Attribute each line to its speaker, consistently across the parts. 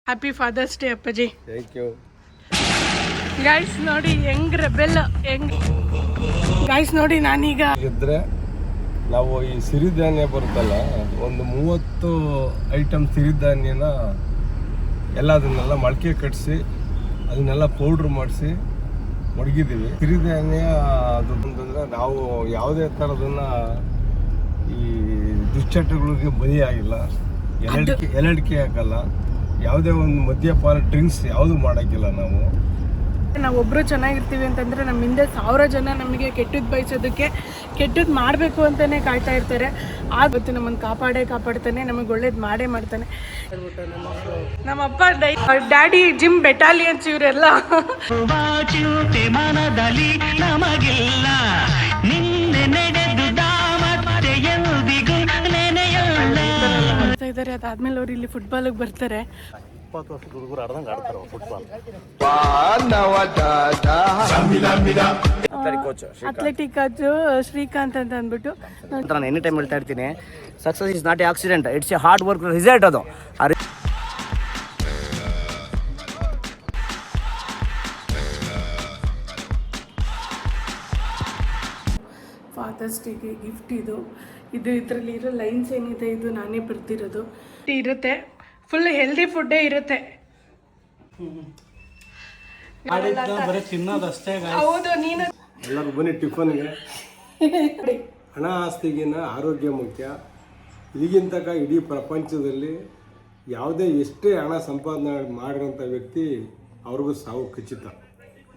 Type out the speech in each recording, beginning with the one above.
Speaker 1: Happy fathers day ಅಪ್ಪಾಜಿ.
Speaker 2: Thank you
Speaker 1: guys ನೋಡಿ ಹೆಂಗ್ ರೆಬೆಲ್ ಹೆಂಗ್ ಗೈಸ್ ನೋಡಿ ನಾನೀಗ
Speaker 2: ಇದ್ರೆ ನಾವು ಈ ಸಿರಿಧಾನ್ಯ ಬರುತ್ತಲ್ಲ ಒಂದು 30 ಐಟಮ್ ಸಿರಿಧಾನ್ಯನ ಅದನ್ನೆಲ್ಲ ಮೊಳಕೆ ಕಟ್ಟಿಸಿ ಅದನ್ನೆಲ್ಲ ಪೌಡ್ರ್ ಮಾಡಿಸಿ ಮಡಗಿದ್ದೀವಿ. ಸಿರಿಧಾನ್ಯ ಅದು ಅಂತಂದರೆ ನಾವು ಯಾವುದೇ ಥರದನ್ನ ಈ ದುಶ್ಚಟಗಳಿಗೆ ಬಲಿಯಾಗಿಲ್ಲ, ಎಲಡಿಕೆ ಹಾಕಲ್ಲ, ಯಾವುದೇ ಒಂದು ಮದ್ಯಪಾನ ಡ್ರಿಂಕ್ಸ್ ಯಾವುದು ಮಾಡೋಕ್ಕಿಲ್ಲ.
Speaker 1: ನಾವೊಬ್ಬರು ಚೆನ್ನಾಗಿರ್ತೀವಿ ಅಂತಂದರೆ ನಮ್ಮ ಹಿಂದೆ 1000 ಜನ ನಮಗೆ ಕೆಟ್ಟದ್ದು ಬಯಸೋದಕ್ಕೆ ಕೆಟ್ಟದ್ದು ಮಾಡಬೇಕು ಅಂತಲೇ ಕಾಯ್ತಾ ಇರ್ತಾರೆ. ಆವತ್ತು ನಮ್ಮನ್ನು ಕಾಪಾಡ್ತಾನೆ, ನಮಗೆ ಒಳ್ಳೇದು ಮಾಡೇ ಮಾಡ್ತಾನೆ. ನಮ್ಮಪ್ಪ ಡ್ಯಾಡಿ ಜಿಮ್ ಬೆಟಾಲಿಯನ್ಸ್ ಇವರೆಲ್ಲ ಇದ್ದಾರೆ. ಅದಾದ್ಮೇಲೆ ಅವ್ರು ಇಲ್ಲಿ ಫುಟ್ಬಾಲಿಗೆ ಬರ್ತಾರೆ.
Speaker 3: 20 ವರ್ಷದ ಹುಡುಗರು ಆಡ್ದಂಗೆ ಆಡ್ತಾರೆ ಫುಟ್ಬಾಲ್.
Speaker 1: ಅಥ್ಲೆಟಿಕ್ ಕೋಚ್ ಶ್ರೀಕಾಂತ್ ಅಂತ ಅಂದ್ಬಿಟ್ಟು
Speaker 3: ನಾನು ಎನಿ ಟೈಮ್ ಹೇಳ್ತಾ ಇರ್ತೀನಿ, success is not A accident, it's A hard work result. ಅದು
Speaker 1: ಫಾದರ್ಸ್ ಡೇಗೆ ಗಿಫ್ಟ್ ಇದು ಇದರಲ್ಲಿ ಇರೋ ಲೈನ್ಸ್ ಏನಿದೆ ಇದು ನಾನೇ ಬರ್ತಿರೋದು ಇರುತ್ತೆ. ಫುಲ್ ಹೆಲ್ದಿ ಫುಡ್ಡೇ ಇರುತ್ತೆ. ಹೌದು. ನೀನು
Speaker 2: ಎಲ್ಲರೂ ಬನ್ನಿ ಟಿಫನ್ಗೆ. ಹಣ ಆಸ್ತಿಗಿನ ಆರೋಗ್ಯ ಮುಖ್ಯ. ಈಗಿನ ತನಕ ಇಡೀ ಪ್ರಪಂಚದಲ್ಲಿ ಎಷ್ಟೇ ಹಣ ಸಂಪಾದನೆ ಮಾಡಿರೋಂಥ ವ್ಯಕ್ತಿ ಅವ್ರಿಗೂ ಸಾವು ಖಚಿತ.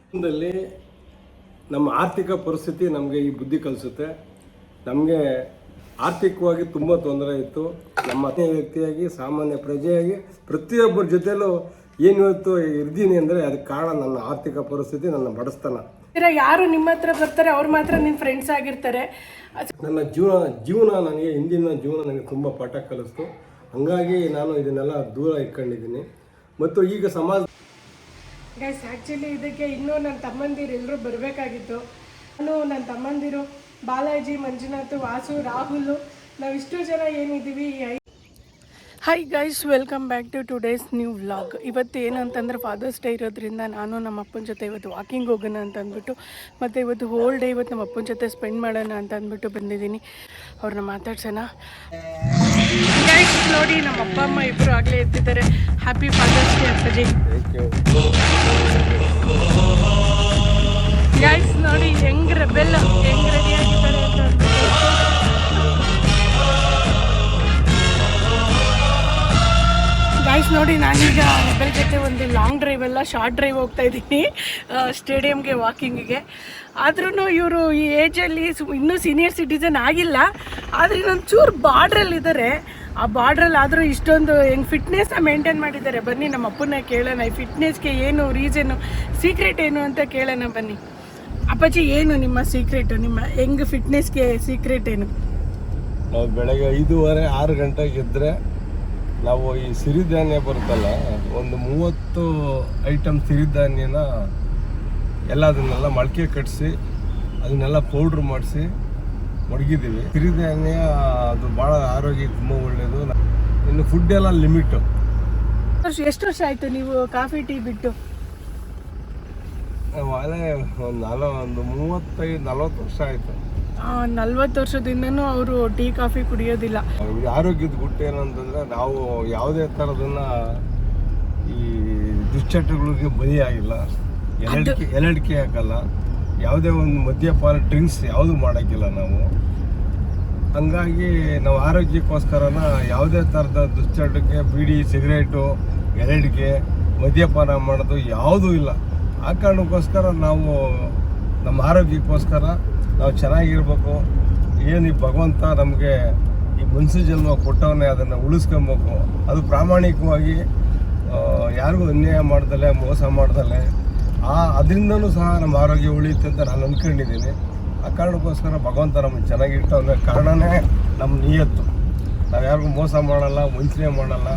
Speaker 2: ಜೀವನದಲ್ಲಿ ನಮ್ಮ ಆರ್ಥಿಕ ಪರಿಸ್ಥಿತಿ ನಮಗೆ ಈ ಬುದ್ಧಿ ಕಲಿಸುತ್ತೆ. ನಮಗೆ ಆರ್ಥಿಕವಾಗಿ ತುಂಬ ತೊಂದರೆ ಇತ್ತು. ನಮ್ಮ ಅದೇ ವ್ಯಕ್ತಿಯಾಗಿ ಸಾಮಾನ್ಯ ಪ್ರಜೆಯಾಗಿ ಪ್ರತಿಯೊಬ್ಬರ ಜೊತೆಲೂ ಇವತ್ತು ಇರ್ತೀನಿ ಅಂದರೆ ಅದಕ್ಕೆ ಕಾರಣ ನನ್ನ ಆರ್ಥಿಕ ಪರಿಸ್ಥಿತಿ, ನನ್ನ ಬಡಸ್ತನ.
Speaker 1: ಯಾರು ನಿಮ್ಮ ಹತ್ರ ಬರ್ತಾರೆ ಅವ್ರು ಮಾತ್ರ ನಿಮ್ಮ ಫ್ರೆಂಡ್ಸ್ ಆಗಿರ್ತಾರೆ.
Speaker 2: ನನ್ನ ಜೀವನ ನನಗೆ ಹಿಂದಿನ ಜೀವನ ನನಗೆ ತುಂಬ ಪಾಠ ಕಲಿಸ್ತು. ಹಾಗಾಗಿ ನಾನು ಇದನ್ನೆಲ್ಲ ದೂರ ಇಟ್ಕೊಂಡಿದ್ದೀನಿ. ಮತ್ತು ಈಗ ಸಮಾಜ
Speaker 1: ಗೈಸ್ ಆ್ಯಕ್ಚುಲಿ ಇದಕ್ಕೆ ಇನ್ನೂ ನನ್ನ ತಮ್ಮಂದಿರು ಎಲ್ಲರೂ ಬರಬೇಕಾಗಿತ್ತು. ನನ್ನ ತಮ್ಮಂದಿರು ಬಾಲಾಜಿ, ಮಂಜುನಾಥ್, ವಾಸು, ರಾಹುಲ್, ನಾವಿಷ್ಟು ಜನ ಏನಿದ್ದೀವಿ. Hi guys, welcome back to today's new vlog. ಇವತ್ತು ಏನಂತಂದ್ರೆ ಫಾದರ್ಸ್ ಡೇ ಇರೋದ್ರಿಂದ ನಾನು ನಮ್ಮ ಅಪ್ಪನ ಜೊತೆ ಇವತ್ತು ವಾಕಿಂಗ್ ಹೋಗೋಣ ಅಂತ ಅಂದ್ಬಿಟ್ಟು, ಮತ್ತು ಇವತ್ತು ಹೋಲ್ ಡೇ ಇವತ್ತು ನಮ್ಮ ಅಪ್ಪನ ಜೊತೆ ಸ್ಪೆಂಡ್ ಮಾಡೋಣ ಅಂತ ಅಂದ್ಬಿಟ್ಟು ಬಂದಿದ್ದೀನಿ. ಅವ್ರನ್ನ ಮಾತಾಡ್ಸೋಣ. ಗೈಸ್ ನೋಡಿ ನಮ್ಮ ಅಪ್ಪ ಅಮ್ಮ ಇಬ್ಬರು ಆಗಲೇ ಎತ್ತಿದ್ದಾರೆ. ಹ್ಯಾಪಿ ಫಾದರ್ಸ್ ಡೇ ಅಪ್ಪಾಜಿ. ಗೈಸ್ ನೋಡಿ ಹೆಂಗ್ ರೆಬೆಲ್ ಹೆಂಗ್ ರೆಡಿ ಆಗಿದ್ದಾರೆ ಅಂತ. ಗೈಸ್ ನೋಡಿ ನಾನೀಗ ರೆಬೆಲ್ ಜೊತೆ ಒಂದು ಲಾಂಗ್ ಡ್ರೈವ್ ಎಲ್ಲ ಶಾರ್ಟ್ ಡ್ರೈವ್ ಹೋಗ್ತಾ ಇದ್ದೀನಿ ಸ್ಟೇಡಿಯಮ್ಗೆ ವಾಕಿಂಗಿಗೆ. ಆದ್ರೂ ಇವರು ಈ ಏಜಲ್ಲಿ ಇನ್ನೂ ಸೀನಿಯರ್ ಸಿಟಿಸನ್ ಆಗಿಲ್ಲ, ಆದರೆ ಇನ್ನೊಂದು ಚೂರು ಬಾರ್ಡ್ರಲ್ಲಿದ್ದಾರೆ. ಆ ಬಾರ್ಡ್ರಲ್ಲಿ ಆದರೂ ಇಷ್ಟೊಂದು ಹೆಂಗೆ ಫಿಟ್ನೆಸ್ನ ಮೇಂಟೈನ್ ಮಾಡಿದ್ದಾರೆ. ಬನ್ನಿ ನಮ್ಮ ಅಪ್ಪನ ಕೇಳೋಣ, ಈ ಫಿಟ್ನೆಸ್ಗೆ ಏನು ರೀಸನ್ನು, ಸೀಕ್ರೆಟ್ ಏನು ಅಂತ ಕೇಳೋಣ ಬನ್ನಿ. ಅಪ್ಪಾಜಿ ಏನು ನಿಮ್ಮ ಸೀಕ್ರೆಟು, ನಿಮ್ಮ ಹೆಂಗೆ ಫಿಟ್ನೆಸ್ಗೆ ಸೀಕ್ರೆಟ್ ಏನು?
Speaker 2: ನಾವು ಬೆಳಗ್ಗೆ 5:30 6 ಗಂಟೆಗೆ ಎದ್ದರೆ ನಾವು ಈ ಸಿರಿಧಾನ್ಯ ಬರುತ್ತಲ್ಲ ಒಂದು 30 ಐಟಮ್ ಸಿರಿಧಾನ್ಯನ ಅದನ್ನೆಲ್ಲ ಮೊಳಕೆ ಕಟ್ಟಿಸಿ ಅದನ್ನೆಲ್ಲ ಪೌಡ್ರ್ ಮಾಡಿಸಿ ಮಡಗಿದ್ದೀವಿ. ಸಿರಿಧಾನ್ಯ ಅದು ಭಾಳ ಆರೋಗ್ಯಕ್ಕೆ ತುಂಬ ಒಳ್ಳೆಯದು. ಇನ್ನು ಫುಡ್ ಎಲ್ಲ ಲಿಮಿಟು.
Speaker 1: ಎಷ್ಟು ವರ್ಷ ಆಯಿತು ನೀವು ಕಾಫಿ ಟೀ ಬಿಟ್ಟು?
Speaker 2: ಅದೇ ಒಂದು 35-40 ವರ್ಷ ಆಯಿತು.
Speaker 1: 40 ವರ್ಷದಿಂದನೂ ಅವರು ಟೀ ಕಾಫಿ ಕುಡಿಯೋದಿಲ್ಲ.
Speaker 2: ಆರೋಗ್ಯದ ಗುಟ್ಟು ಏನಂತಂದರೆ ನಾವು ಯಾವುದೇ ಥರದನ್ನ ಈ ದುಶ್ಚಟಗಳಿಗೆ ಬಲಿಯಾಗಿಲ್ಲ, ಎಲಡಿಕೆ ಹಾಕಲ್ಲ, ಯಾವುದೇ ಒಂದು ಮದ್ಯಪಾನ ಡ್ರಿಂಕ್ಸ್ ಯಾವುದು ಮಾಡೋಕ್ಕಿಲ್ಲ. ಹಂಗಾಗಿ ನಾವು ಆರೋಗ್ಯಕ್ಕೋಸ್ಕರನ ಯಾವುದೇ ಥರದ ದುಶ್ಚಟಕ್ಕೆ ಬೀಡಿ, ಸಿಗರೇಟು, ಎಲಡಿಕೆ, ಮದ್ಯಪಾನ ಮಾಡೋದು ಯಾವುದೂ ಇಲ್ಲ. ಆ ಕಾರಣಕ್ಕೋಸ್ಕರ ನಾವು ನಮ್ಮ ಆರೋಗ್ಯಕ್ಕೋಸ್ಕರ ನಾವು ಚೆನ್ನಾಗಿರ್ಬೇಕು. ಏನು ಈ ಭಗವಂತ ನಮಗೆ ಈ ಮನುಷ್ಯ ಜನ್ಮ ಕೊಟ್ಟವನ್ನೇ ಅದನ್ನು ಉಳಿಸ್ಕೊಬೇಕು. ಅದು ಪ್ರಾಮಾಣಿಕವಾಗಿ ಯಾರಿಗೂ ಅನ್ಯಾಯ ಮಾಡ್ದಲೆ, ಮೋಸ ಮಾಡ್ದಲೆ, ಅದರಿಂದನೂ ಸಹ ನಮ್ಮ ಆರೋಗ್ಯ ಉಳಿಯುತ್ತೆ ಅಂತ ನಾನು ಅಂದ್ಕೊಂಡಿದ್ದೀನಿ. ಆ ಕಾರಣಕ್ಕೋಸ್ಕರ ಭಗವಂತ ನಮಗೆ ಚೆನ್ನಾಗಿಟ್ಟವನ್ನ ಕಾರಣನೇ ನಮ್ಮ ನಿಯತ್ತು. ನಾವು ಯಾರಿಗೂ ಮೋಸ ಮಾಡಲ್ಲ, ವಂಚನೆ ಮಾಡಲ್ಲ.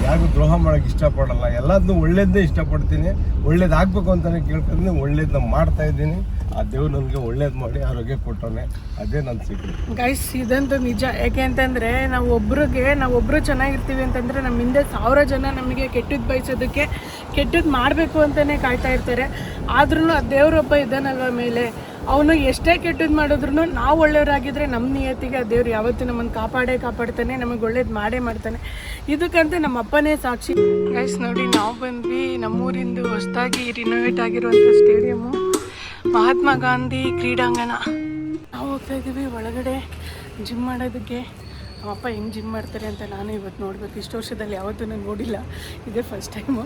Speaker 2: ಯಾರಿಗೂ ದ್ರೋಹ ಮಾಡೋಕ್ಕೆ ಇಷ್ಟಪಡಲ್ಲ, ಎಲ್ಲದನ್ನೂ ಒಳ್ಳೇದನ್ನೇ ಇಷ್ಟಪಡ್ತೀನಿ. ಒಳ್ಳೇದಾಗಬೇಕು ಅಂತಲೇ ಕೇಳ್ಕೊಂಡು ಒಳ್ಳೇದನ್ನ ಮಾಡ್ತಾ ಇದ್ದೀನಿ. ಆ ದೇವ್ರು ನನಗೆ ಒಳ್ಳೇದು ಮಾಡಿ ಆರೋಗ್ಯ ಕೊಟ್ಟವನೆ, ಅದೇ ನನ್ನ ಸಿಗ್ಲಿ.
Speaker 1: ಗೈಸ್ ಇದಂತೂ ನಿಜ. ಯಾಕೆ ಅಂತಂದರೆ ನಾವು ಒಬ್ಬರು ಚೆನ್ನಾಗಿರ್ತೀವಿ ಅಂತಂದರೆ ನಮ್ಮ ಹಿಂದೆ 1000 ಜನ ನಮಗೆ ಕೆಟ್ಟದ್ದು ಬಯಸೋದಕ್ಕೆ, ಕೆಟ್ಟದ್ದು ಮಾಡಬೇಕು ಅಂತಲೇ ಕಾಯ್ತಾ ಇರ್ತಾರೆ. ಆದ್ರೂ ಆ ದೇವರೊಬ್ಬ ಇದ್ದಾನಲ್ವ ಮೇಲೆ, ಅವನು ಎಷ್ಟೇ ಕೆಟ್ಟದ್ದು ಮಾಡಿದ್ರು ನಾವು ಒಳ್ಳೆಯವರಾಗಿದ್ದರೆ ನಮ್ಮ ನಿಯತ್ತಿಗೆ ಆ ದೇವ್ರು ಯಾವತ್ತೂ ನಮ್ಮನ್ನು ಕಾಪಾಡ್ತಾನೆ, ನಮಗೆ ಒಳ್ಳೇದು ಮಾಡೇ ಮಾಡ್ತಾನೆ. ಇದಕ್ಕಂತೂ ನಮ್ಮ ಅಪ್ಪನೇ ಸಾಕ್ಷಿ. ಗೈಸ್ ನೋಡಿ, ನಾವು ಬಂದ್ವಿ ನಮ್ಮೂರಿಂದು ಹೊಸದಾಗಿ ರಿನೋವೇಟ್ ಆಗಿರುವಂಥ ಸ್ಟೇಡಿಯಮ್ಮು, ಮಹಾತ್ಮ ಗಾಂಧಿ ಕ್ರೀಡಾಂಗಣ. ನಾವು ಹೋಗ್ತಾ ಇದ್ದೀವಿ ಒಳಗಡೆ ಜಿಮ್ ಮಾಡೋದಕ್ಕೆ. ನಮ್ಮಪ್ಪ ಹೆಂಗೆ ಜಿಮ್ ಮಾಡ್ತಾರೆ ಅಂತ ನಾನು ಇವತ್ತು ನೋಡಬೇಕು. ಇಷ್ಟು ವರ್ಷದಲ್ಲಿ ಯಾವತ್ತೂ ನಾನು ನೋಡಿಲ್ಲ, ಇದೇ ಫಸ್ಟ್ ಟೈಮು.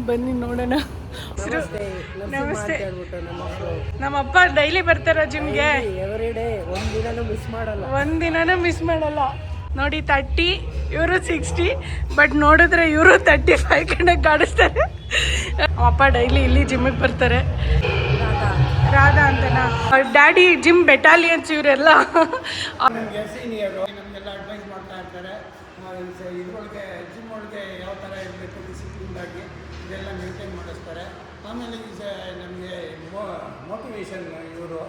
Speaker 1: ಬನ್ನಿ ನೋಡೋಣ. ನಮಸ್ತೆ. ನಮ್ಮಪ್ಪ ಡೈಲಿ ಬರ್ತಾರ ಜಿಮ್ಗೆ? ಒಂದಿನನೂ ಮಿಸ್ ಮಾಡಲ್ಲ. ನೋಡಿ 30, ಇವರು 60, ಬಟ್ ನೋಡಿದ್ರೆ ಇವರು 35 ಕಣಕ್ಕೆ ಕಾಣಿಸ್ತಾರೆ. ನಮ್ಮಪ್ಪ ಡೈಲಿ ಇಲ್ಲಿ ಜಿಮ್ಮಿಗೆ ಬರ್ತಾರೆ. ರಾಧಾ ಅಂತನಾ? ಡ್ಯಾಡಿ ಜಿಮ್ ಬೆಟಾಲಿಯನ್ಸ್ ಇವರೆಲ್ಲ.
Speaker 4: ನಮಗೆಲ್ಲ ಅಡ್ವೈಸ್ ಮಾಡ್ತಾ ಇರ್ತಾರೆ. ಇದ್ರೊಳಗೆ ಜಿಮ್ ಒಳಗೆ ಯಾವ ಥರ ಇರಬೇಕು ಡಿಸಿಪ್ಲಿನ್ದಾಗಿ ಇದೆಲ್ಲ ಮೇಂಟೈನ್ ಮಾಡಿಸ್ತಾರೆ. ಆಮೇಲೆ ನಮಗೆ ಮೋಟಿವೇಶನ್ ಇವರು.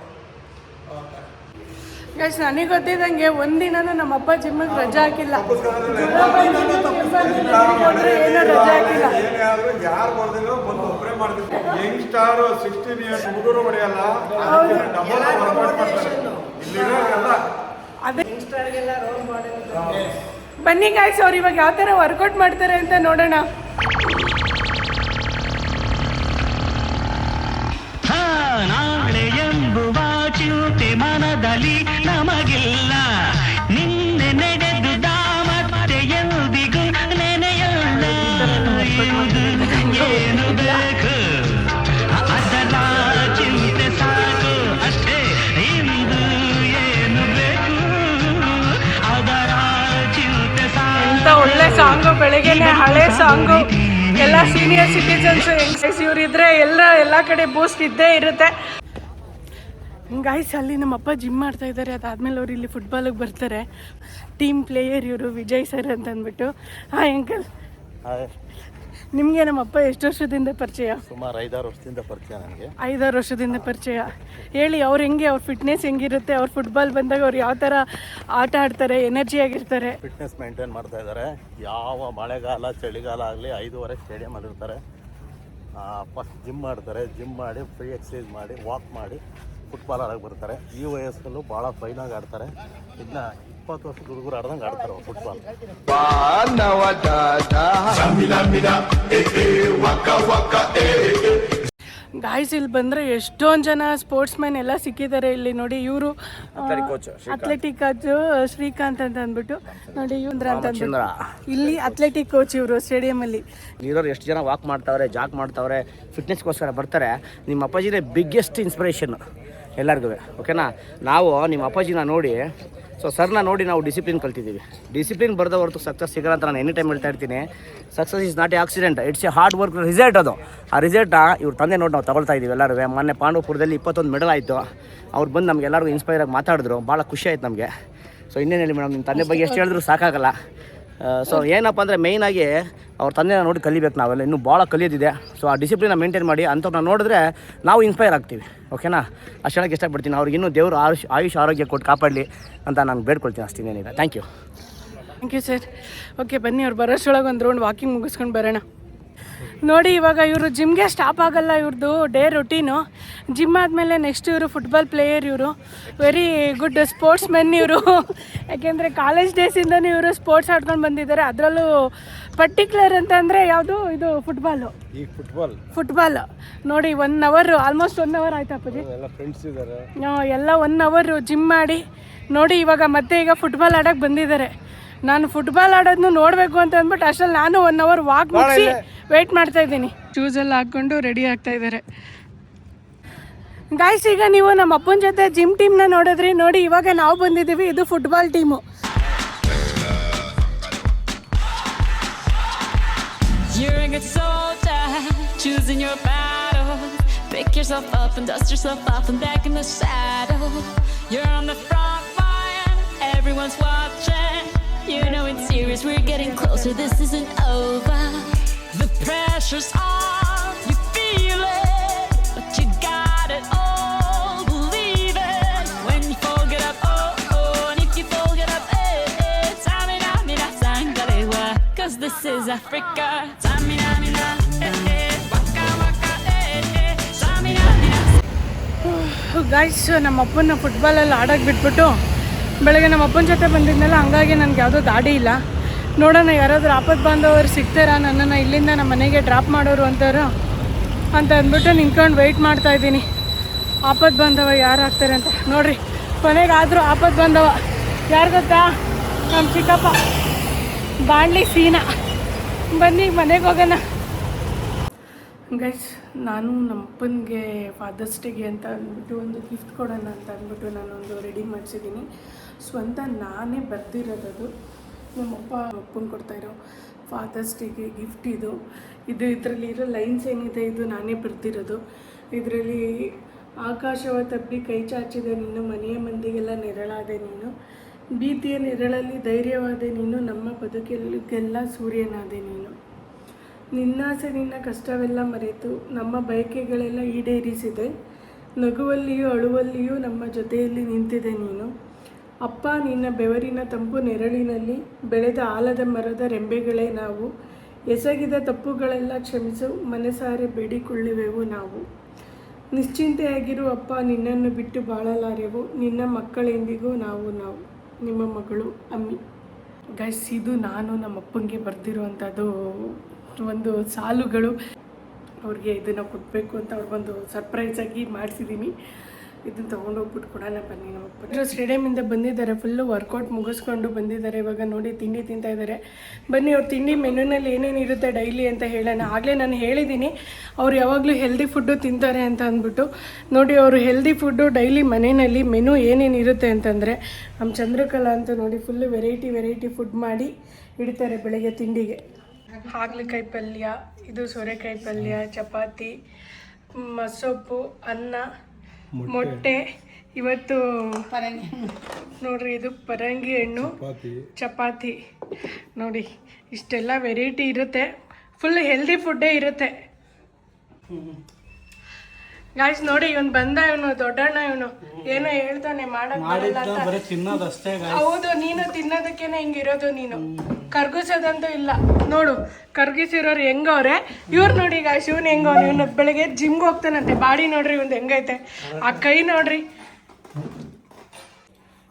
Speaker 1: ಗೈಸ್ ನನಗೆ ಗೊತ್ತಿದ್ದಂಗೆ ಒಂದಿನನೂ ನಮ್ಮಪ್ಪ ಜಿಮ್ಮಿಗೆ ರಜಾ ಹಾಕಿಲ್ಲ, ಏನೂ ರಜಾ ಹಾಕಿಲ್ಲ.
Speaker 2: ಯಾರು ಬರ್ದಿಲ್ಲ ಬಂದು ಒಬ್ಬರೇ ಮಾಡ್ತಿದ್ದೆ. ಯಂಗ್ ಸ್ಟಾರ್ 16 ಇಯರ್ಸ್ ಹುಡುಗರು ಹೊಡೆಯಲ್ಲ,
Speaker 1: ಅದೇ ಬನ್ನಿ ಗಾಯ್ಸ್, ಅವ್ರು ಇವಾಗ ಯಾವ ಥರ ವರ್ಕೌಟ್ ಮಾಡ್ತಾರೆ ಅಂತ ನೋಡೋಣ.
Speaker 5: ನಾಳೆ ಎಂಬುವ ಚಿಂತೆ ಮನದಲ್ಲಿ ನಮಗಿಲ್ಲ, ನಿನ್ನೆ ನಡೆದುದ ಮತ್ತೆ ಎಂದಿಗೂ ನೆನೆಯಲ್ಲ. ಏನು ಬೇಕು ಅದರ ಚಿಂತೆ ಸಾಕು ಅಷ್ಟೇ, ಇಂದು ಏನು ಬೇಕು ಅದರ ಚಿಂತೆ ಸಾಕು.
Speaker 1: ಎಂತ ಒಳ್ಳೆ ಸಾಂಗು, ಬೆಳಗ್ಗೆನೆ ಹಳೆ ಸಾಂಗು. ಎಲ್ಲ ಸೀನಿಯರ್ ಸಿಟಿಜನ್ಸ್ ಯಂಗ್ಸ್ಟರ್ಸ್ ಇವರಿದ್ರೆ ಎಲ್ಲ ಕಡೆ ಬೂಸ್ಟ್ ಇದ್ದೇ ಇರುತ್ತೆ. ಗಾಯ್ಸ್ ಅಲ್ಲಿ ನಮ್ಮಪ್ಪ ಜಿಮ್ ಮಾಡ್ತಾ ಇದ್ದಾರೆ. ಅದಾದಮೇಲೆ ಅವ್ರು ಇಲ್ಲಿ ಫುಟ್ಬಾಲಿಗೆ ಬರ್ತಾರೆ. ಟೀಮ್ ಪ್ಲೇಯರ್ ಇವರು ವಿಜಯ್ ಸರ್ ಅಂತ ಅಂದ್ಬಿಟ್ಟು. Hi uncle. ನಿಮಗೆ ನಮ್ಮಪ್ಪ ಎಷ್ಟು ವರ್ಷದಿಂದ ಪರಿಚಯ?
Speaker 6: ಸುಮಾರು 5-6 ವರ್ಷದಿಂದ ಪರಿಚಯ ನನಗೆ.
Speaker 1: 5-6 ವರ್ಷದಿಂದ ಪರಿಚಯ. ಹೇಳಿ ಅವ್ರು ಹೆಂಗೆ, ಅವ್ರ ಫಿಟ್ನೆಸ್ ಹೆಂಗಿರುತ್ತೆ, ಅವ್ರು ಫುಟ್ಬಾಲ್ ಬಂದಾಗ ಅವ್ರು ಯಾವ ಥರ ಆಟ ಆಡ್ತಾರೆ, ಎನರ್ಜಿ ಆಗಿರ್ತಾರೆ?
Speaker 6: ಫಿಟ್ನೆಸ್ ಮೇಂಟೈನ್ ಮಾಡ್ತಾ ಇದ್ದಾರೆ. ಯಾವ ಮಳೆಗಾಲ ಚಳಿಗಾಲ ಆಗಲಿ 5:30 ಸ್ಟೇಡಿಯಮಲ್ಲಿರ್ತಾರೆ. ಫಸ್ಟ್ ಜಿಮ್ ಮಾಡ್ತಾರೆ. ಜಿಮ್ ಮಾಡಿ ಫ್ರೀ ಎಕ್ಸಸೈಸ್ ಮಾಡಿ ವಾಕ್ ಮಾಡಿ ಫುಟ್ಬಾಲ್ ಆಡೋಕ್ಕೆ ಬರ್ತಾರೆ. ಈ ವಯಸ್ಸಲ್ಲೂ ಭಾಳ ಫೈನಾಗಿ ಆಡ್ತಾರೆ. ಇನ್ನು 20 ವರ್ಷದ ಹುಡುಗರು ಆಡ್ದಂಗೆ ಆಡ್ತಾರೆ ಫುಟ್ಬಾಲ್.
Speaker 1: ಗಾಯ್ಸ್ ಇಲ್ಲಿ ಬಂದರೆ ಎಷ್ಟೊಂದು ಜನ ಸ್ಪೋರ್ಟ್ಸ್ ಮ್ಯಾನ್ ಎಲ್ಲ ಸಿಕ್ಕಿದ್ದಾರೆ. ಇಲ್ಲಿ ನೋಡಿ ಇವರು ಅಥ್ಲೆಟಿಕ್ ಕೋಚ್ ಶ್ರೀಕಾಂತ್ ಅಂತ ಅಂದ್ಬಿಟ್ಟು, ನೋಡಿ ಇವ್ರ ಅಂತ ಅಂದ್ಬಿಟ್ಟು ಇಲ್ಲಿ ಅಥ್ಲೆಟಿಕ್ ಕೋಚ್ ಇವರು ಸ್ಟೇಡಿಯಮಲ್ಲಿ.
Speaker 3: ಇರೋರು ಎಷ್ಟು ಜನ ವಾಕ್ ಮಾಡ್ತಾವ್ರೆ, ಜಾಗ್ ಮಾಡ್ತಾವ್ರೆ, ಫಿಟ್ನೆಸ್ಗೋಸ್ಕರ ಬರ್ತಾರೆ. ನಿಮ್ಮ ಅಪ್ಪಾಜಿನೇ ಬಿಗ್ಗೆಸ್ಟ್ ಇನ್ಸ್ಪಿರೇಷನ್ ಎಲ್ಲರಿಗೂ, ಓಕೆನಾ? ನಾವು ನಿಮ್ಮ ಅಪ್ಪಾಜಿನ ನೋಡಿ, ಸೊ ಸರ್ನ ನೋಡಿ ನಾವು ಡಿಸಿಪ್ಲಿನ್ ಕಲ್ತಿದ್ದೀವಿ. ಡಿಸಿಪ್ಲಿನ್ ಬರೆದ ಹೊರತು ಸಕ್ಸಸ್ ಸಿಗಲ್ಲ ಅಂತ ನಾನು ಎನಿ ಟೈಮ್ ಹೇಳ್ತಾ ಇರ್ತೀನಿ. Success is not A accident, it's A hard work result. ಅದು ಆ ರಿಸಲ್ಟ್ನ ಇವ್ರ ತಂದೆ ನೋಡಿ ನಾವು ತಗೊಳ್ತಾ ಇದ್ದೀವಿ ಎಲ್ಲರೂ. ಮೊನ್ನೆ ಪಾಂಡವಪುರದಲ್ಲಿ 21 ಮೆಡಲ್ ಆಯಿತು. ಅವ್ರು ಬಂದು ನಮಗೆಲ್ಲರಿಗೂ ಇನ್ಸ್ಪೈರ್ ಆಗಿ ಮಾತಾಡಿದ್ರು, ಭಾಳ ಖುಷಿ ಆಯ್ತು ನಮಗೆ. ಸೊ ಇನ್ನೇನು ಹೇಳಿ ಮೇಡಮ್, ನಿಮ್ಮ ತಂದೆ ಬಗ್ಗೆ ಎಷ್ಟು ಹೇಳಿದ್ರು ಸಾಕಾಗಲ್ಲ. ಸೊ ಏನಪ್ಪ ಅಂದರೆ ಮೇಯ್ನಾಗಿ ಅವ್ರ ತಂದೆನ ನೋಡಿ ಕಲಿಬೇಕು ನಾವೆಲ್ಲ, ಇನ್ನೂ ಭಾಳ ಕಲಿಯೋದಿದೆ. ಸೊ ಆ ಡಿಸಿಪ್ಲಿನ ಮೇಂಟೈನ್ ಮಾಡಿ ಅಂಥವ್ರನ್ನ ನೋಡಿದ್ರೆ ನಾವು ಇನ್ಸ್ಪೈರ್ ಆಗ್ತೀವಿ, ಓಕೆನಾ? ಅಷ್ಟು ಹೇಳೋಕ್ಕೆ ಇಷ್ಟಪಡ್ತೀನಿ. ಅವ್ರಿಗೆ ಇನ್ನೂ ದೇವರು ಆಯುಷ್ ಆರೋಗ್ಯ ಕೊಟ್ಟು ಕಾಪಾಡಲಿ ಅಂತ ನಾನು ಬೇಡ್ಕೊಳ್ತೀನಿ. ಅಷ್ಟೇನೇನಿಲ್ಲ. Thank you
Speaker 1: sir. ಓಕೆ ಬನ್ನಿ, ಅವ್ರು ಬರೋಷ್ಟೊಳಗೆ ಒಂದು ರೌಂಡ್ ವಾಕಿಂಗ್ ಮುಗಿಸ್ಕೊಂಡು ಬರೋಣ. ನೋಡಿ ಇವಾಗ ಇವರು ಜಿಮ್ಗೆ ಸ್ಟಾಪ್ ಆಗಲ್ಲ, ಇವ್ರದ್ದು ಡೇ ರೊಟೀನು. ಜಿಮ್ ಆದಮೇಲೆ ನೆಕ್ಸ್ಟ್ ಇವರು ಫುಟ್ಬಾಲ್ ಪ್ಲೇಯರ್. ಇವರು ವೆರಿ ಗುಡ್ ಸ್ಪೋರ್ಟ್ಸ್ ಮೆನ್ ಇವರು. ಯಾಕೆಂದರೆ ಕಾಲೇಜ್ ಡೇಸಿಂದನೂ ಇವರು ಸ್ಪೋರ್ಟ್ಸ್ ಆಡ್ಕೊಂಡು ಬಂದಿದ್ದಾರೆ. ಅದರಲ್ಲೂ ಪರ್ಟಿಕ್ಯುಲರ್ ಅಂತ ಅಂದರೆ ಯಾವುದು, ಇದು ಫುಟ್ಬಾಲು. ಫುಟ್ಬಾಲ್ ನೋಡಿ 1 hour, ಆಲ್ಮೋಸ್ಟ್ 1 hour ಆಯ್ತು ಅಪ್ಪಾಜಿ. ಎಲ್ಲ 1 hour ಜಿಮ್ ಮಾಡಿ ನೋಡಿ ಇವಾಗ ಮತ್ತೆ ಈಗ ಫುಟ್ಬಾಲ್ ಆಡೋಕ್ಕೆ ಬಂದಿದ್ದಾರೆ. ನಾನು ಫುಟ್ಬಾಲ್ ಆಡೋದನ್ನು ನೋಡಬೇಕು ಅಂತ ಅಂದ್ಬಿಟ್ಟು ಅಷ್ಟರಲ್ಲಿ ನಾನು 1 hour ವಾಕ್ ಮುಗಿಸಿ ವೆಯ್ಟ್ ಮಾಡ್ತಾ ಇದ್ದೀನಿ. ಶೂಸೆಲ್ಲ ಹಾಕ್ಕೊಂಡು ರೆಡಿ ಆಗ್ತಾ ಇದ್ದಾರೆ. ಗಾಯ್ಸ್ ಈಗ ನೀವು ನಮ್ಮ ಅಪ್ಪನ ಜೊತೆ ಜಿಮ್ ಟೀಮ್ನ ನೋಡಿದ್ರಿ. ನೋಡಿ ಇವಾಗ ನಾವು ಬಂದಿದ್ದೀವಿ, ಇದು football team.
Speaker 7: You're a good soldier, choosing your battle. Pick yourself up and dust yourself off and back in the saddle. You're on the front line, everyone's watching. You know it's serious, we're getting closer, this isn't over. The pressure's on, you feel it, but you got it all, believe it. When you fall, get up, oh, oh, and if you fall, get up, eh, eh. Samina, mina, sangalewa, 'cause this is Africa. Samina, mina, eh, eh, waka, waka, eh, eh. Samina, mina.
Speaker 1: Guys, ನಮ್ಮ ಅಪ್ಪನ ಫುಟ್ಬಾಲಲ್ಲಿ ಆಡೋಕ್ಕೆ ಬಿಟ್ಬಿಟ್ಟು ಬೆಳಗ್ಗೆ ನಮ್ಮ ಅಪ್ಪನ ಜೊತೆ ಬಂದಿದ್ನಲ್ಲ, ಹಂಗಾಗಿ ನನಗೆ ಯಾವುದೋ ದಾಡಿ ಇಲ್ಲ. ನೋಡೋಣ ಯಾರಾದರೂ ಆಪತ್ ಬಾಂಧವರು ಸಿಗ್ತಾರಾ ನನ್ನನ್ನು ಇಲ್ಲಿಂದ ನಮ್ಮ ಮನೆಗೆ ಡ್ರಾಪ್ ಮಾಡೋರು ಅಂತಾರೋ ಅಂತ ಅಂದ್ಬಿಟ್ಟು ನಿಂತ್ಕೊಂಡು ವೆಯ್ಟ್ ಮಾಡ್ತಾಯಿದ್ದೀನಿ. ಆಪತ್ ಬಾಂಧವ ಯಾರು ಆಗ್ತಾರೆ ಅಂತ ನೋಡಿರಿ. ಕೊನೆಗಾದರೂ ಆಪತ್ ಬಾಂಧವ ಯಾರು ಗೊತ್ತಾ? ನಮ್ಮ ಚಿಕ್ಕಪ್ಪ ಬಾಣ್ಲಿ ಸೀನಾ. ಬನ್ನಿ ಮನೆಗೆ ಹೋಗೋಣ. ಗೈಸ್, ನಾನು ನಮ್ಮ ಅಪ್ಪನಿಗೆ ಫಾದರ್ಸ್ ಡೇಗೆ ಅಂತ ಅಂದ್ಬಿಟ್ಟು ಒಂದು ಗಿಫ್ಟ್ ಕೊಡೋಣ ಅಂತ ಅಂದ್ಬಿಟ್ಟು ನಾನೊಂದು ರೆಡಿ ಮಾಡಿಸಿದ್ದೀನಿ. ಸ್ವಂತ ನಾನೇ ಬರ್ದಿರೋದದು. ನಮ್ಮಪ್ಪ ಅಪ್ಪನ ಕೊಡ್ತಾಯಿರೋ ಫಾದರ್ಸ್ ಡೇಗೆ ಗಿಫ್ಟ್ ಇದು. ಇದರಲ್ಲಿ ಇರೋ ಲೈನ್ಸ್ ಏನಿದೆ ಇದು ನಾನೇ ಬರ್ದಿರೋದು. ಇದರಲ್ಲಿ ಆಕಾಶವ ತಪ್ಪಿ ಕೈ ಚಾಚಿದೆ ನೀನು, ಮನೆಯ ಮಂದಿಗೆಲ್ಲ ನೆರಳಾದೆ ನೀನು, ಭೀತಿಯ ನೆರಳಲ್ಲಿ ಧೈರ್ಯವಾದೆ ನೀನು, ನಮ್ಮ ಬದುಕಿಗೆಲ್ಲ ಸೂರ್ಯನಾದೆ ನೀನು, ನಿನ್ನಾಸೆ ನಿನ್ನ ಕಷ್ಟವೆಲ್ಲ ಮರೆತು ನಮ್ಮ ಬಯಕೆಗಳೆಲ್ಲ ಈಡೇರಿಸಿದೆ, ನಗುವಲ್ಲಿಯೂ ಅಳುವಲ್ಲಿಯೂ ನಮ್ಮ ಜೊತೆಯಲ್ಲಿ ನಿಂತಿದೆ ನೀನು, ಅಪ್ಪ ನಿನ್ನ ಬೆವರಿನ ತಂಪು ನೆರಳಿನಲ್ಲಿ ಬೆಳೆದ ಆಲದ ಮರದ ರೆಂಬೆಗಳೇ ನಾವು, ಎಸಗಿದ ತಪ್ಪುಗಳೆಲ್ಲ ಕ್ಷಮಿಸು ಮನಸಾರೆ ಬೇಡಿಕೊಳ್ಳುವೆವು ನಾವು, ನಿಶ್ಚಿಂತೆಯಾಗಿರು ಅಪ್ಪ ನಿನ್ನನ್ನು ಬಿಟ್ಟು ಬಾಳಲಾರೆವು, ನಿನ್ನ ಮಕ್ಕಳೆಂದಿಗೂ ನಾವು ನಿಮ್ಮ ಮಗಳು ಅಮ್ಮಿ. ಗೈಸ್, ಇದು ನಾನು ನಮ್ಮ ಅಪ್ಪನಿಗೆ ಬರ್ದಿರುವಂಥದ್ದು ಒಂದು ಸಾಲುಗಳು. ಅವ್ರಿಗೆ ಇದನ್ನು ಕೊಡಬೇಕು ಅಂತ ಅವ್ರಿಗೊಂದು ಸರ್ಪ್ರೈಸಾಗಿ ಮಾಡಿಸಿದ್ದೀನಿ. ಇದನ್ನು ತೊಗೊಂಡೋಗ್ಬಿಟ್ಟು ಕೊಡೋಣ ಬನ್ನಿ. ನಮ್ಮ ಅಪ್ಪ ಸ್ಟೇಡಿಯಮಿಂದ ಬಂದಿದ್ದಾರೆ, ಫುಲ್ಲು ವರ್ಕೌಟ್ ಮುಗಿಸ್ಕೊಂಡು ಬಂದಿದ್ದಾರೆ. ಇವಾಗ ನೋಡಿ ತಿಂಡಿ ತಿಂತಾ ಇದ್ದಾರೆ. ಬನ್ನಿ ಅವ್ರ ತಿಂಡಿ ಮೆನುನಲ್ಲಿ ಏನೇನಿರುತ್ತೆ ಡೈಲಿ ಅಂತ ಹೇಳೋಣ. ಆಗಲೇ ನಾನು ಹೇಳಿದ್ದೀನಿ ಅವ್ರು ಯಾವಾಗಲೂ ಹೆಲ್ದಿ ಫುಡ್ಡು ತಿಂತಾರೆ ಅಂತ ಅಂದ್ಬಿಟ್ಟು. ನೋಡಿ, ಅವರು ಹೆಲ್ದಿ ಫುಡ್ಡು ಡೈಲಿ ಮನೆಯಲ್ಲಿ ಮೆನು ಏನೇನಿರುತ್ತೆ ಅಂತಂದರೆ, ನಮ್ಮ ಚಂದ್ರಕಲಾ ಅಂತ ನೋಡಿ ಫುಲ್ಲು ವೆರೈಟಿ ಫುಡ್ ಮಾಡಿ ಇಡ್ತಾರೆ ಬೆಳಗ್ಗೆ ತಿಂಡಿಗೆ. ಹಾಗಲಕಾಯಿ ಪಲ್ಯ, ಇದು ಸೋರೆಕಾಯಿ ಪಲ್ಯ, ಚಪಾತಿ, ಮಸೊಪ್ಪು, ಅನ್ನ, ಮೊಟ್ಟೆ. ಇವತ್ತು ನೋಡ್ರಿ, ಇದು ಪರಂಗಿ ಹಣ್ಣು, ಚಪಾತಿ. ನೋಡಿ, ಇಷ್ಟೆಲ್ಲ ವೆರೈಟಿ ಇರುತ್ತೆ. ಫುಲ್ ಹೆಲ್ದಿ ಫುಡ್ಡೇ ಇರುತ್ತೆ. ಗಾಯ್ಸ್ ನೋಡಿ, ಇವನು ಬಂದ, ಇವನು ದೊಡ್ಡಣ್ಣ, ಇವನು ಏನೋ ಹೇಳ್ತಾನೆ ಮಾಡಕ್ ಬರಲ್ಲ ಅಂತ. ಹೌದು, ನೀನು ತಿನ್ನೋದಕ್ಕೇನೆ ಹಿಂಗಿರೋದು. ನೀನು ಕರ್ಗಿಸೋದಂತೂ ಇಲ್ಲ. ನೋಡು, ಕರ್ಗಿಸಿರೋರು ಹೆಂಗವ್ರೆ. ಇವ್ರು ನೋಡಿ ಗಾಯ್ಸ್, ಇವನು ಹೆಂಗವ್ನು. ಇವನು ಬೆಳಗ್ಗೆ ಜಿಮ್ಗೆ ಹೋಗ್ತಾನಂತೆ. ಬಾಡಿ ನೋಡ್ರಿ ಇವ್ನು ಹೆಂಗೈತೆ. ಆ ಕೈ ನೋಡ್ರಿ.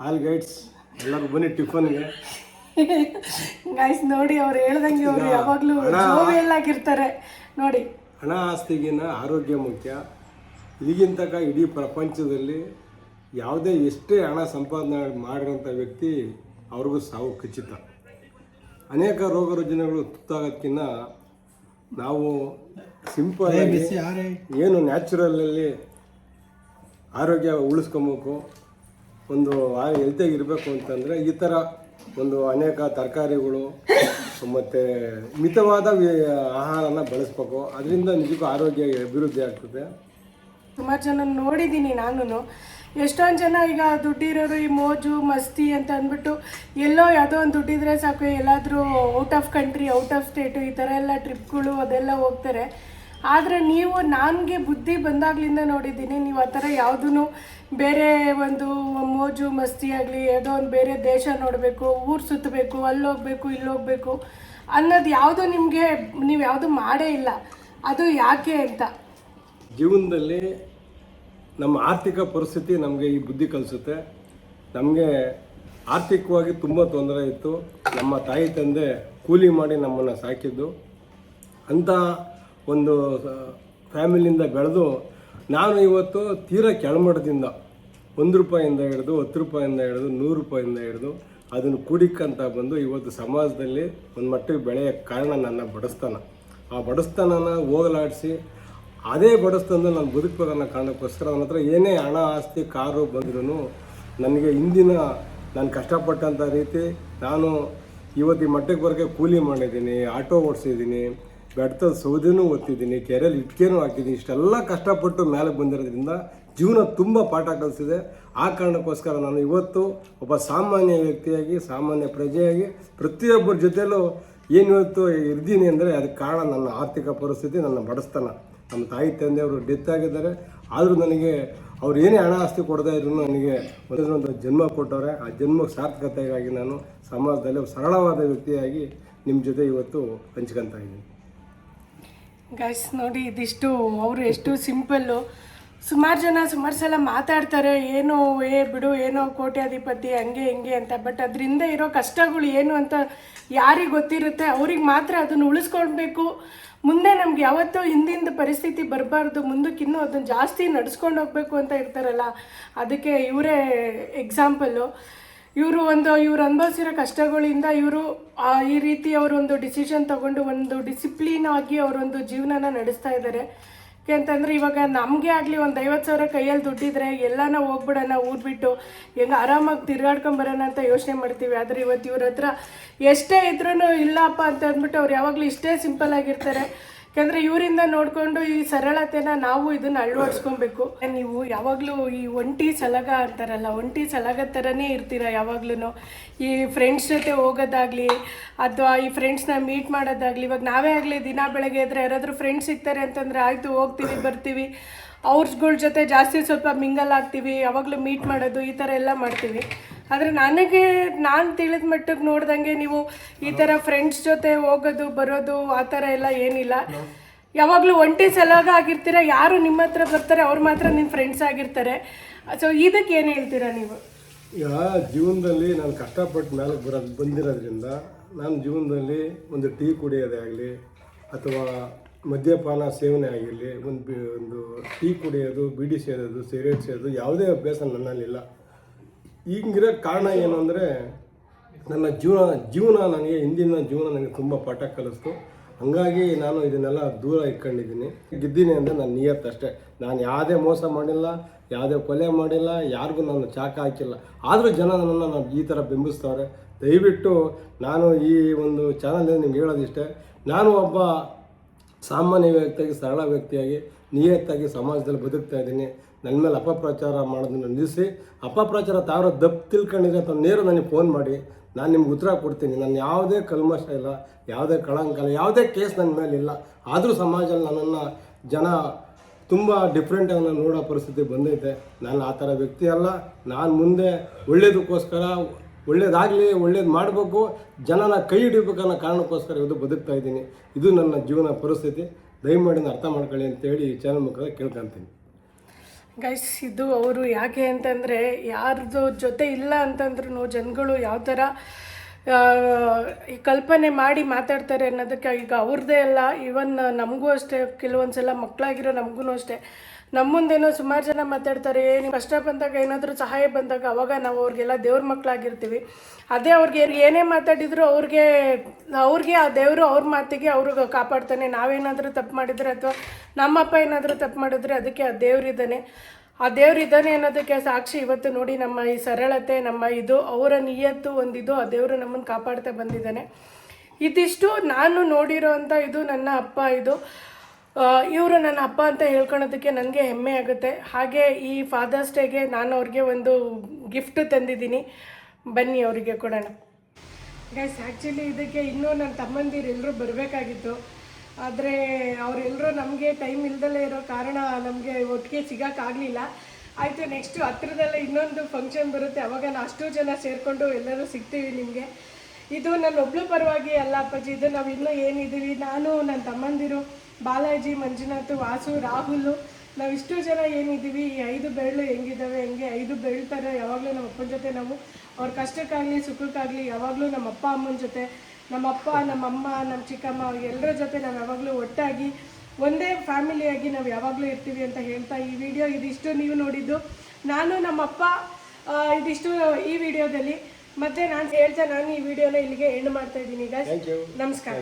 Speaker 2: ಆಲ್ ಗೈಡ್ಸ್ ಎಲ್ಲರೂ ಬನ್ನಿ ಟಿಫನ್ಗೆ.
Speaker 1: ಗಾಯ್ಸ್ ನೋಡಿ, ಅವ್ರು ಹೇಳ್ದಂಗೆ ಅವರು ಯಾವಾಗಲೂ ಜೋವಿಯಲ್ಲಾಗಿರ್ತಾರೆ ನೋಡಿ.
Speaker 2: ಹಣ ಆಸ್ತಿಗಿನ ಆರೋಗ್ಯ ಮುಖ್ಯ. ಈಗಿನ ತನಕ ಇಡೀ ಪ್ರಪಂಚದಲ್ಲಿ ಯಾವುದೇ ಎಷ್ಟೇ ಹಣ ಸಂಪಾದನೆ ಮಾಡಿರೋಂಥ ವ್ಯಕ್ತಿ ಅವ್ರಿಗೂ ಸಾವು ಖಚಿತ. ಅನೇಕ ರೋಗ ರುಜಿನಗಳು ತುತ್ತಾಗೋದಕ್ಕಿಂತ ನಾವು ಸಿಂಪಲ್ ಏನು ನ್ಯಾಚುರಲಲ್ಲಿ ಆರೋಗ್ಯ ಉಳಿಸ್ಕೊಬೇಕು, ಒಂದು ಹೆಲ್ತಿಯಾಗಿ ಇರಬೇಕು ಅಂತಂದರೆ ಈ ಥರ ಒಂದು ಅನೇಕ ತರಕಾರಿಗಳು ಮತ್ತು ಮಿತವಾದ ಆಹಾರನ ಬಳಸ್ಬೇಕು. ಅದರಿಂದ ನಿಜಕ್ಕೂ ಆರೋಗ್ಯ ಅಭಿವೃದ್ಧಿ ಆಗ್ತದೆ.
Speaker 1: ಸುಮಾರು ಜನ ನೋಡಿದ್ದೀನಿ ನಾನು. ಎಷ್ಟೊಂದು ಜನ ಈಗ ದುಡ್ಡಿರೋರು ಈ ಮೋಜು ಮಸ್ತಿ ಅಂತ ಅಂದ್ಬಿಟ್ಟು ಎಲ್ಲೋ ಯಾವುದೋ ಒಂದು ದುಡ್ಡಿದ್ರೆ ಸಾಕು, ಎಲ್ಲಾದರೂ out of country, out of state, ಈ ಥರ ಎಲ್ಲ ಟ್ರಿಪ್ಗಳು ಅದೆಲ್ಲ ಹೋಗ್ತಾರೆ. ಆದರೆ ನೀವು, ನನಗೆ ಬುದ್ಧಿ ಬಂದಾಗಲಿಂದ ನೋಡಿದ್ದೀನಿ, ನೀವು ಆ ಥರ ಯಾವುದೂ ಬೇರೆ ಒಂದು ಮೋಜು ಮಸ್ತಿ ಆಗಲಿ, ಯಾವುದೋ ಒಂದು ಬೇರೆ ದೇಶ ನೋಡಬೇಕು, ಊರು ಸುತ್ತಬೇಕು, ಅಲ್ಲಿ ಹೋಗ್ಬೇಕು, ಇಲ್ಲಿ ಹೋಗಬೇಕು ಅನ್ನೋದು ಯಾವುದು ನಿಮಗೆ, ನೀವು ಯಾವುದು ಮಾಡೇ ಇಲ್ಲ. ಅದು ಯಾಕೆ ಅಂತ
Speaker 2: ಜೀವನದಲ್ಲಿ ನಮ್ಮ ಆರ್ಥಿಕ ಪರಿಸ್ಥಿತಿ ನಮಗೆ ಈ ಬುದ್ಧಿ ಕಲಿಸುತ್ತೆ. ನಮಗೆ ಆರ್ಥಿಕವಾಗಿ ತುಂಬ ತೊಂದರೆ ಇತ್ತು. ನಮ್ಮ ತಾಯಿ ತಂದೆ ಕೂಲಿ ಮಾಡಿ ನಮ್ಮನ್ನು ಸಾಕಿದ್ದು. ಅಂಥ ಒಂದು ಫ್ಯಾಮಿಲಿಯಿಂದ ಬೆಳೆದು ನಾನು ಇವತ್ತು ತೀರಾ ಕೆಳಮಟ್ಟದಿಂದ 1 ರೂಪಾಯಿಂದ ಹಿಡಿದು 10 ರೂಪಾಯಿಂದ ಹಿಡಿದು 100 ರೂಪಾಯಿಂದ ಹಿಡಿದು ಅದನ್ನು ಕೂಡಿಕ್ಕಂತ ಬಂದು ಇವತ್ತು ಸಮಾಜದಲ್ಲಿ ಒಂದು ಮಟ್ಟಿಗೆ ಬೆಳೆಯೋಕ್ಕೆ ಕಾರಣ ನನ್ನ ಬಡಸ್ತಾನ. ಆ ಬಡಸ್ತಾನನ ಹೋಗಲಾಡಿಸಿ ಅದೇ ಬಡಸ್ತಾನದಲ್ಲಿ ನಾನು ಬದುಕಬೇಕನ್ನೋ ಕಾರಣಕ್ಕೋಸ್ಕರ ನನ್ನ ಹತ್ರ ಏನೇ ಹಣ ಆಸ್ತಿ ಕಾರು ಬಂದ್ರೂ ನನಗೆ ಇಂದಿನ ನಾನು ಕಷ್ಟಪಟ್ಟಂಥ ರೀತಿ ನಾನು ಇವತ್ತು ಈ ಮಟ್ಟಕ್ಕೆ ಬರೋಕ್ಕೆ ಕೂಲಿ ಮಾಡಿದ್ದೀನಿ, ಆಟೋ ಓಡಿಸಿದ್ದೀನಿ, ಬೆಡ್ತದ ಸೌದೆನೂ ಓದ್ತಿದ್ದೀನಿ, ಕೆರೆಯಲ್ಲಿ ಇಟ್ಕೇನೂ ಹಾಕಿದ್ದೀನಿ. ಇಷ್ಟೆಲ್ಲ ಕಷ್ಟಪಟ್ಟು ಮೇಲೆ ಬಂದಿರೋದ್ರಿಂದ ಜೀವನ ತುಂಬ ಪಾಠ ಕಲಿಸಿದೆ. ಆ ಕಾರಣಕ್ಕೋಸ್ಕರ ನಾನು ಇವತ್ತು ಒಬ್ಬ ಸಾಮಾನ್ಯ ವ್ಯಕ್ತಿಯಾಗಿ, ಸಾಮಾನ್ಯ ಪ್ರಜೆಯಾಗಿ ಪ್ರತಿಯೊಬ್ಬರ ಜೊತೆಲೂ ಏನು ಇವತ್ತು ಇರ್ತೀನಿ ಅಂದರೆ ಅದಕ್ಕೆ ಕಾರಣ ನನ್ನ ಆರ್ಥಿಕ ಪರಿಸ್ಥಿತಿ, ನನ್ನ ಬಡಸ್ತನ. ನಮ್ಮ ತಾಯಿ ತಂದೆಯವರು ಡೆತ್ ಆಗಿದ್ದಾರೆ, ಆದರೂ ನನಗೆ ಅವ್ರು ಏನೇ ಹಣ ಆಸ್ತಿ ಕೊಡದೇ ಇದ್ರು ನನಗೆ ಒಂದು ಜನ್ಮ ಕೊಟ್ಟವ್ರೆ. ಆ ಜನ್ಮಕ್ಕೆ ಸಾರ್ಥಕತೆಗಾಗಿ ನಾನು ಸಮಾಜದಲ್ಲಿ ಸರಳವಾದ ವ್ಯಕ್ತಿಯಾಗಿ ನಿಮ್ಮ ಜೊತೆ ಇವತ್ತು ಹಂಚ್ಕೊತಾ ಇದ್ದೀನಿ.
Speaker 1: ಗೈಸ್ ನೋಡಿ, ಇದಿಷ್ಟು ಅವರು ಎಷ್ಟು ಸಿಂಪಲ್ಲು. ಸುಮಾರು ಸಲ ಮಾತಾಡ್ತಾರೆ, ಏನೋ ಬಿಡು, ಏನೋ ಕೋಟ್ಯಾಧಿಪತಿ ಹಂಗೆ ಹಿಂಗೆ ಅಂತ. ಬಟ್ ಅದರಿಂದ ಇರೋ ಕಷ್ಟಗಳು ಏನು ಅಂತ ಯಾರಿಗೆ ಗೊತ್ತಿರುತ್ತೆ, ಅವ್ರಿಗೆ ಮಾತ್ರ ಅದನ್ನು ಉಳಿಸ್ಕೊಳ್ಬೇಕು. ಮುಂದೆ ನಮ್ಗೆ ಯಾವತ್ತೂ ಹಿಂದಿಂದ ಪರಿಸ್ಥಿತಿ ಬರಬಾರ್ದು, ಮುಂದಕ್ಕೆ ಇನ್ನೂ ಅದನ್ನು ಜಾಸ್ತಿ ನಡೆಸ್ಕೊಂಡು ಹೋಗ್ಬೇಕು ಅಂತ ಇರ್ತಾರಲ್ಲ, ಅದಕ್ಕೆ ಇವರೇ ಎಕ್ಸಾಂಪಲ್ಲು. ಇವರು ಅನುಭವಿಸಿರೋ ಕಷ್ಟಗಳಿಂದ ಇವರು ಈ ರೀತಿ ಅವರೊಂದು ಡಿಸಿಷನ್ ತಗೊಂಡು ಒಂದು ಡಿಸಿಪ್ಲಿನ್ ಆಗಿ ಅವರೊಂದು ಜೀವನನ ನಡೆಸ್ತಾ ಇದ್ದಾರೆ. ಯಾಕೆಂತಂದರೆ ಇವಾಗ ನಮಗೆ ಆಗಲಿ ಒಂದು 50,000 ಕೈಯಲ್ಲಿ ದುಡ್ಡಿದ್ರೆ ಎಲ್ಲಾನ ಹೋಗ್ಬಿಡೋಣ, ಊರು ಬಿಟ್ಟು ಹೆಂಗೆ ಆರಾಮಾಗಿ ತಿರ್ಗಾಡ್ಕೊಂಬರೋಣ ಅಂತ ಯೋಚನೆ ಮಾಡ್ತೀವಿ. ಆದರೆ ಇವತ್ತು ಇವ್ರ ಹತ್ರ ಎಷ್ಟೇ ಇದ್ರೂ ಇಲ್ಲಪ್ಪ ಅಂತ ಅಂದ್ಬಿಟ್ಟು ಅವ್ರು ಯಾವಾಗಲೂ ಇಷ್ಟೇ ಸಿಂಪಲ್ ಆಗಿರ್ತಾರೆ. ಯಾಕಂದರೆ ಇವರಿಂದ ನೋಡಿಕೊಂಡು ಈ ಸರಳತೆನ ನಾವು ಇದನ್ನು ಅಳವಡಿಸ್ಕೊಬೇಕು. ನೀವು ಯಾವಾಗಲೂ ಈ ಒಂಟಿ ಸಲಗ ಅಂತಾರಲ್ಲ, ಒಂಟಿ ಸಲಗ ಥರನೇ ಇರ್ತೀರ ಯಾವಾಗ್ಲೂ. ಈ ಫ್ರೆಂಡ್ಸ್ ಜೊತೆ ಹೋಗೋದಾಗಲಿ ಅಥವಾ ಈ ಫ್ರೆಂಡ್ಸ್ನ ಮೀಟ್ ಮಾಡೋದಾಗಲಿ, ಇವಾಗ ನಾವೇ ಆಗಲಿ ದಿನ ಬೆಳಗ್ಗೆ ಇದ್ದರೆ ಯಾರಾದರೂ ಫ್ರೆಂಡ್ಸ್ ಸಿಗ್ತಾರೆ ಅಂತಂದರೆ ಆಯಿತು ಹೋಗ್ತೀವಿ ಬರ್ತೀವಿ, ಅವ್ರಗಳ ಜೊತೆ ಜಾಸ್ತಿ ಸ್ವಲ್ಪ ಮಿಂಗಲ್ ಆಗ್ತೀವಿ, ಯಾವಾಗಲೂ ಮೀಟ್ ಮಾಡೋದು ಈ ಥರ ಎಲ್ಲ ಮಾಡ್ತೀವಿ. ಆದರೆ ನಾನು ತಿಳಿದ ಮಟ್ಟಿಗೆ ನೋಡ್ದಂಗೆ ನೀವು ಈ ಥರ ಫ್ರೆಂಡ್ಸ್ ಜೊತೆ ಹೋಗೋದು ಬರೋದು ಆ ಥರ ಎಲ್ಲ ಏನಿಲ್ಲ. ಯಾವಾಗಲೂ ಒಂಟಿ ಸಲಗ ಆಗಿರ್ತೀರ, ಯಾರು ನಿಮ್ಮ ಹತ್ರ ಬರ್ತಾರೆ ಅವ್ರು ಮಾತ್ರ ನಿಮ್ಮ ಫ್ರೆಂಡ್ಸ್ ಆಗಿರ್ತಾರೆ. ಸೊ ಇದಕ್ಕೆ ಏನು ಹೇಳ್ತೀರಾ ನೀವು?
Speaker 2: ಈಗ ಜೀವನದಲ್ಲಿ ನಾನು ಕಷ್ಟಪಟ್ಟು ಮೇಲೆ ಬಂದಿರೋದ್ರಿಂದ ನಾನು ಜೀವನದಲ್ಲಿ ಒಂದು ಟೀ ಕುಡಿಯೋದೇ ಆಗಲಿ ಅಥವಾ ಮದ್ಯಪಾನ ಸೇವನೆ ಆಗಿರಲಿ, ಒಂದು ಟೀ ಕುಡಿಯೋದು, ಬೀಡಿ ಸೇದೋದು, ಸಿಗರೇಟ್ ಸೇದೋದು ಯಾವುದೇ ಅಭ್ಯಾಸ ನನ್ನಲ್ಲಿಲ್ಲ. ಈಗಿರೋ ಕಾರಣ ಏನು ಅಂದರೆ ನನ್ನ ಜೀವನ ನನಗೆ ಹಿಂದಿನ ಜೀವನ ನನಗೆ ತುಂಬ ಪಾಠ ಕಲಿಸ್ತು. ಹಂಗಾಗಿ ನಾನು ಇದನ್ನೆಲ್ಲ ದೂರ ಇಟ್ಕೊಂಡಿದ್ದೀನಿ. ಗೆದ್ದೀನಿ ಅಂದರೆ ನನ್ನ ನಿಯತ್ತು ಅಷ್ಟೇ. ನಾನು ಯಾವುದೇ ಮೋಸ ಮಾಡಿಲ್ಲ, ಯಾವುದೇ ಕೊಲೆ ಮಾಡಿಲ್ಲ, ಯಾರಿಗೂ ನಾನು ಚಾಕ ಹಾಕಿಲ್ಲ. ಆದರೂ ಜನ ನನ್ನನ್ನು ಈ ಥರ ಬಿಂಬಿಸ್ತವ್ರೆ. ದಯವಿಟ್ಟು ನಾನು ಈ ಒಂದು ಚಾನಲ್ನಲ್ಲಿ ನಿಮ್ಗೆ ಹೇಳೋದಿಷ್ಟೇ, ನಾನು ಒಬ್ಬ ಸಾಮಾನ್ಯ ವ್ಯಕ್ತಿಯಾಗಿ, ಸರಳ ವ್ಯಕ್ತಿಯಾಗಿ, ನಿಯತ್ತಾಗಿ ಸಮಾಜದಲ್ಲಿ ಬದುಕ್ತಾ ಇದ್ದೀನಿ. ನನ್ನ ಮೇಲೆ ಅಪಪ್ರಚಾರ ಮಾಡೋದನ್ನು ನಿಲ್ಲಿಸಿ, ಅಪಪ್ರಚಾರ ತಾರೋ ದಪ್ಪು ತಿಳ್ಕೊಂಡಿದ್ರೆ ಅಥವಾ ನೇರ ನನಗೆ ಫೋನ್ ಮಾಡಿ, ನಾನು ನಿಮ್ಗೆ ಉತ್ತರ ಕೊಡ್ತೀನಿ. ನಾನು ಯಾವುದೇ ಕಲ್ಮಶ ಇಲ್ಲ, ಯಾವುದೇ ಕಳಂಕ ಇಲ್ಲ, ಯಾವುದೇ ಕೇಸ್ ನನ್ನ ಮೇಲೆ ಇಲ್ಲ. ಆದರೂ ಸಮಾಜದಲ್ಲಿ ನನ್ನನ್ನು ಜನ ತುಂಬ ಡಿಫ್ರೆಂಟಾಗಿ ನಾನು ನೋಡೋ ಪರಿಸ್ಥಿತಿ ಬಂದೈತೆ. ನಾನು ಆ ಥರ ವ್ಯಕ್ತಿ ಅಲ್ಲ. ನಾನು ಮುಂದೆ ಒಳ್ಳೇದಕ್ಕೋಸ್ಕರ, ಒಳ್ಳೇದಾಗಲಿ, ಒಳ್ಳೇದು ಮಾಡಬೇಕು, ಜನನ ಕೈ ಹಿಡಿಬೇಕನ್ನೋ ಕಾರಣಕ್ಕೋಸ್ಕರ ಇದು ಬದುಕ್ತಾ ಇದ್ದೀನಿ. ಇದು ನನ್ನ ಜೀವನ ಪರಿಸ್ಥಿತಿ. ದಯಮಾಡಿ ಅರ್ಥ ಮಾಡ್ಕೊಳ್ಳಿ ಅಂತೇಳಿ ಈ ಚಾನಲ್ ಮುಖದ ಕೇಳ್ಕೊತೀನಿ.
Speaker 1: ಗೈಸ್, ಇದು ಅವರು ಯಾಕೆ ಅಂತಂದರೆ ಯಾರ್ದು ಜೊತೆ ಇಲ್ಲ ಅಂತಂದ್ರೂ ಜನಗಳು ಯಾವ ಥರ ಈ ಕಲ್ಪನೆ ಮಾಡಿ ಮಾತಾಡ್ತಾರೆ ಅನ್ನೋದಕ್ಕೆ ಈಗ ಅವ್ರದ್ದೇ ಅಲ್ಲ, ಈವನ್ ನಮಗೂ ಅಷ್ಟೇ, ಕೆಲವೊಂದು ಸಲ ಮಕ್ಕಳಾಗಿರೋ ನಮಗೂ ಅಷ್ಟೇ, ನಮ್ಮ ಮುಂದೇನೋ ಸುಮಾರು ಜನ ಮಾತಾಡ್ತಾರೆ. ನೀವು ಕಷ್ಟ ಬಂದಾಗ, ಏನಾದರೂ ಸಹಾಯ ಬಂದಾಗ ಅವಾಗ ನಾವು ಅವ್ರಿಗೆಲ್ಲ ದೇವ್ರ ಮಕ್ಕಳಾಗಿರ್ತೀವಿ. ಅದೇ ಅವ್ರಿಗೆ ಏನೇ ಮಾತಾಡಿದ್ರು ಅವ್ರಿಗೆ ಆ ದೇವರು ಅವ್ರ ಮಾತಿಗೆ ಅವ್ರಿಗೆ ಕಾಪಾಡ್ತಾನೆ. ನಾವೇನಾದರೂ ತಪ್ಪು ಮಾಡಿದರೆ ಅಥವಾ ನಮ್ಮಪ್ಪ ಏನಾದರೂ ತಪ್ಪು ಮಾಡಿದ್ರೆ ಅದಕ್ಕೆ ಆ ದೇವರಿದ್ದಾನೆ ಅನ್ನೋದಕ್ಕೆ ಸಾಕ್ಷಿ ಇವತ್ತು ನೋಡಿ ನಮ್ಮ ಈ ಸರಳತೆ, ನಮ್ಮ ಇದು ಅವರ ನಿಯತ್ತು ಒಂದಿದು, ಆ ದೇವರು ನಮ್ಮನ್ನು ಕಾಪಾಡ್ತಾ ಬಂದಿದ್ದಾನೆ. ಇದಿಷ್ಟು ನಾನು ನೋಡಿರೋ ಅಂಥ ಇದು ನನ್ನ ಅಪ್ಪ. ಇವರು ನನ್ನ ಅಪ್ಪ ಅಂತ ಹೇಳ್ಕೊಳೋದಕ್ಕೆ ನನಗೆ ಹೆಮ್ಮೆ ಆಗುತ್ತೆ. ಹಾಗೆ ಈ ಫಾದರ್ಸ್ ಡೇಗೆ ನಾನು ಅವ್ರಿಗೆ ಒಂದು ಗಿಫ್ಟ್ ತಂದಿದ್ದೀನಿ, ಬನ್ನಿ ಅವರಿಗೆ ಕೊಡೋಣ. ಗೈಸ್, ಆ್ಯಕ್ಚುಲಿ ಇದಕ್ಕೆ ಇನ್ನೂ ನನ್ನ ತಮ್ಮಂದಿರು ಎಲ್ಲರೂ ಬರಬೇಕಾಗಿತ್ತು. ಆದರೆ ಅವರೆಲ್ಲರೂ ನಮಗೆ ಟೈಮ್ ಇಲ್ದಲೇ ಇರೋ ಕಾರಣ ನಮಗೆ ಒಟ್ಟಿಗೆ ಸಿಗೋಕ್ಕಾಗಲಿಲ್ಲ. ಆಯಿತು, ನೆಕ್ಸ್ಟು ಹತ್ರದಲ್ಲೇ ಇನ್ನೊಂದು ಫಂಕ್ಷನ್ ಬರುತ್ತೆ, ಅವಾಗ ನಾವು ಅಷ್ಟು ಜನ ಸೇರಿಕೊಂಡು ಎಲ್ಲರೂ ಸಿಗ್ತೀವಿ ನಿಮಗೆ. ಇದು ನನ್ನ ಒಬ್ಳು ಪರವಾಗಿ ಅಲ್ಲ ಅಪ್ಪಾಜಿ, ಇದು ನಾವು ಇನ್ನೂ ಏನಿದ್ದೀವಿ, ನಾನು, ನನ್ನ ತಮ್ಮಂದಿರು ಬಾಲಾಜಿ, ಮಂಜುನಾಥ್, ವಾಸು, ರಾಹುಲ್, ನಾವು ಇಷ್ಟು ಜನ ಏನಿದ್ದೀವಿ, ಈ 5 ಬೆರಳು ಹೆಂಗಿದ್ದಾವೆ ಹೆಂಗೆ 5 ಬೆಳ್ತಾರೆ. ಯಾವಾಗಲೂ ನಮ್ಮ ಅಪ್ಪನ ಜೊತೆ ನಾವು ಅವ್ರ ಕಷ್ಟಕ್ಕಾಗಲಿ ಸುಖಕ್ಕಾಗಲಿ ಯಾವಾಗಲೂ ನಮ್ಮ ಅಪ್ಪ ಅಮ್ಮನ ಜೊತೆ, ನಮ್ಮಪ್ಪ, ನಮ್ಮಮ್ಮ, ನಮ್ಮ ಚಿಕ್ಕಮ್ಮ, ಎಲ್ಲರ ಜೊತೆ ನಾವು ಯಾವಾಗಲೂ ಒಟ್ಟಾಗಿ ಒಂದೇ ಫ್ಯಾಮಿಲಿಯಾಗಿ ನಾವು ಯಾವಾಗಲೂ ಇರ್ತೀವಿ ಅಂತ ಹೇಳ್ತಾ ಈ ವಿಡಿಯೋ ಇದಿಷ್ಟು ನೀವು ನೋಡಿದ್ದು. ನಾನು ನಮ್ಮಪ್ಪ ಇದಿಷ್ಟು ಈ ವಿಡಿಯೋದಲ್ಲಿ. ಮತ್ತು ನಾನು ಈ ವಿಡಿಯೋನ ಇಲ್ಲಿಗೆ ಎಂಡ್ ಮಾಡ್ತಾ ಇದ್ದೀನಿ. ಈಗ ನಮಸ್ಕಾರ.